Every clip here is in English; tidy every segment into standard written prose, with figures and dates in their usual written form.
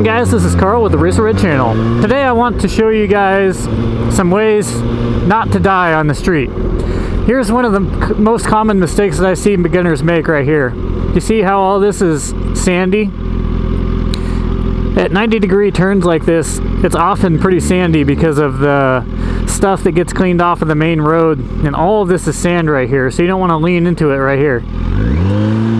on, guys? This is Carl with the RacerRed channel. Today I want to show you guys some ways not to die on the street. Here's one of the most common mistakes that I see beginners make right here. You see how all this is sandy? At 90-degree turns like this, it's often pretty sandy because of the stuff that gets cleaned off of the main road, and all of this is sand right here, so you don't want to lean into it right here.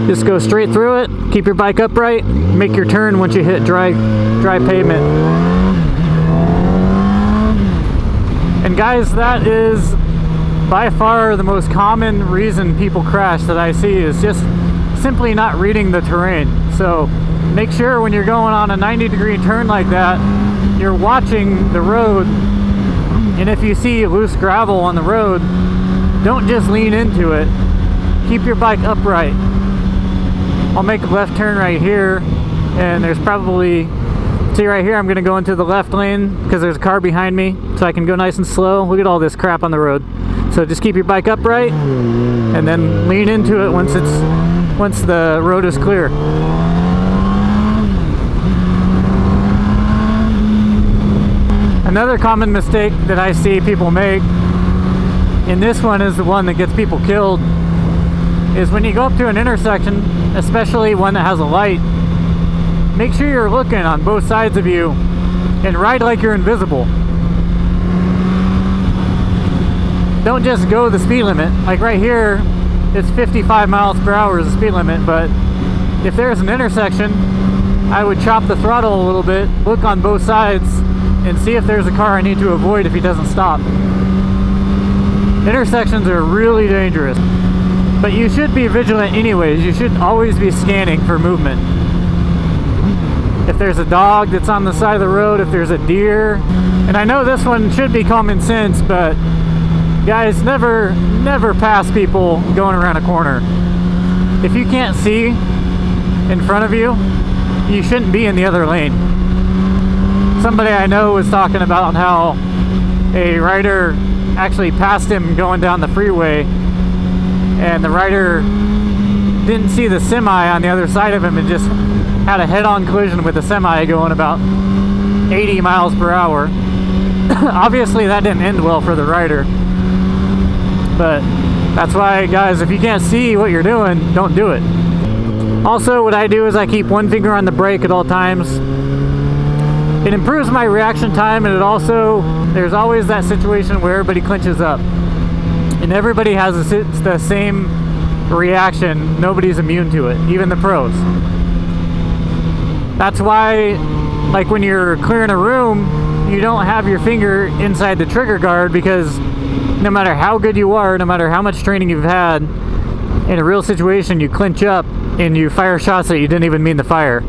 Just go straight through it, keep your bike upright, make your turn once you hit dry pavement. And guys, that is by far the most common reason people crash that I see, is just simply not reading the terrain. So make sure when you're going on a 90-degree turn like that, you're watching the road, and if you see loose gravel on the road, don't just lean into it. Keep your bike upright. I'll make a left turn right here, and there's probably, see right here, I'm going to go into the left lane because there's a car behind me, so I can go nice and slow. Look at all this crap on the road. So just keep your bike upright and then lean into it once the road is clear. Another common mistake that I see people make, and this one is the one that gets people killed, is when you go up to an intersection, especially one that has a light, make sure you're looking on both sides of you and ride like you're invisible. Don't just go the speed limit. Like right here, it's 55 miles per hour is the speed limit, but if there's an intersection, I would chop the throttle a little bit, look on both sides, and see if there's a car I need to avoid if he doesn't stop. Intersections are really dangerous, but you should be vigilant anyways. You should always be scanning for movement. If there's a dog that's on the side of the road, if there's a deer, and I know this one should be common sense, but guys, never pass people going around a corner. If you can't see in front of you, you shouldn't be in the other lane. Somebody I know was talking about how a rider actually passed him going down the freeway, and the rider didn't see the semi on the other side of him and just had a head-on collision with the semi going about 80 miles per hour. Obviously that didn't end well for the rider, but that's why, guys, if you can't see what you're doing, don't do it. Also, what I do is I keep one finger on the brake at all times. It improves my reaction time, and it also, there's always that situation where everybody clinches up. And everybody has the same reaction. Nobody's immune to it, even the pros. That's why, like when you're clearing a room, you don't have your finger inside the trigger guard, because no matter how good you are, no matter how much training you've had, in a real situation you clinch up and you fire shots that you didn't even mean to fire.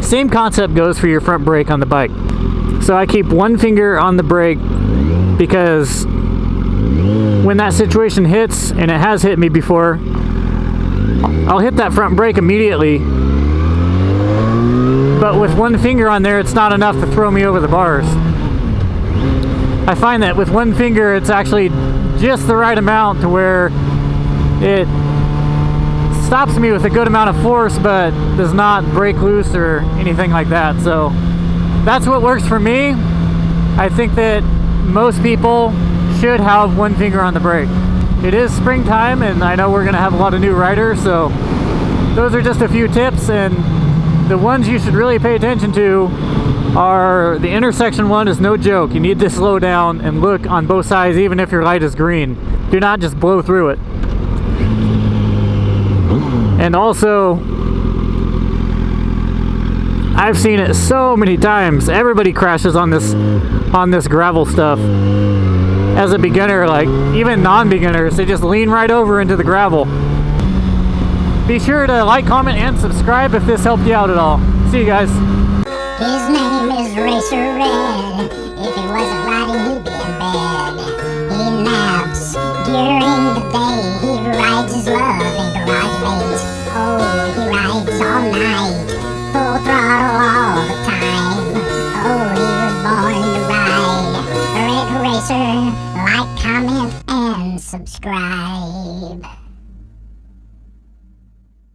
Same concept goes for your front brake on the bike. So I keep one finger on the brake, because when that situation hits, and it has hit me before, I'll hit that front brake immediately, but with one finger on there, it's not enough to throw me over the bars. I find that with one finger, it's actually just the right amount to where it stops me with a good amount of force, but does not break loose or anything like that. So that's what works for me. I think that most people should have one finger on the brake. It is springtime, and I know we're going to have a lot of new riders, so those are just a few tips, and the ones you should really pay attention to are the intersection one is no joke. You need to slow down and look on both sides, even if your light is green. Do not just blow through it. And also, I've seen it so many times. Everybody crashes on this gravel stuff. As a beginner, like even non-beginners, they just lean right over into the gravel. Be sure to like, comment, and subscribe if this helped you out at all. See you guys. His name is RacerRed. If he wasn't riding, he'd be in bed. He naps during the day. He rides his love in garage bays. Oh, he rides all night, full throttle all the time. Oh, he was born to ride. Red Racer, like, comment, and subscribe.